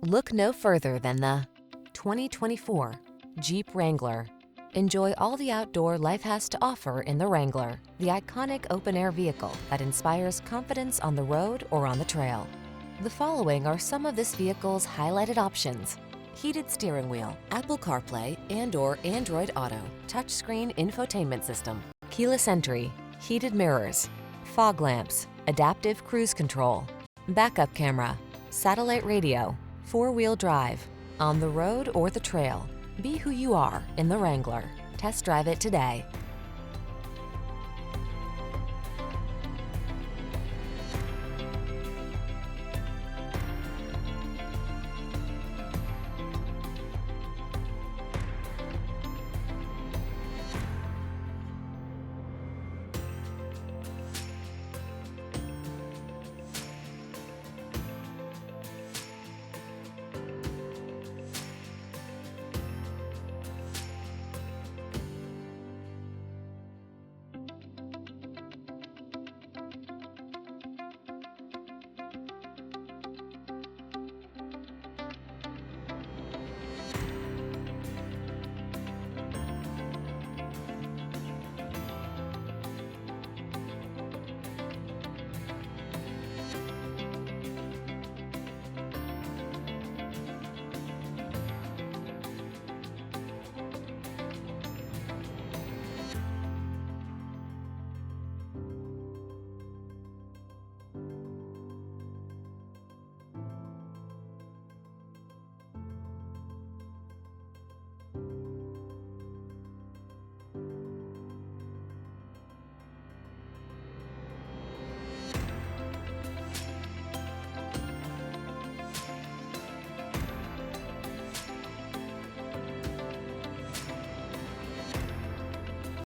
Look no further than the 2024 Jeep Wrangler. Enjoy all the outdoor life has to offer in the Wrangler, the iconic open-air vehicle that inspires confidence on the road or on the trail. The following are some of this vehicle's highlighted options: heated steering wheel, Apple CarPlay and/or Android Auto, touchscreen infotainment system, keyless entry, heated mirrors, fog lamps, adaptive cruise control, backup camera, satellite radio, four-wheel drive. On the road or the trail, be who you are in the Wrangler. Test drive it today.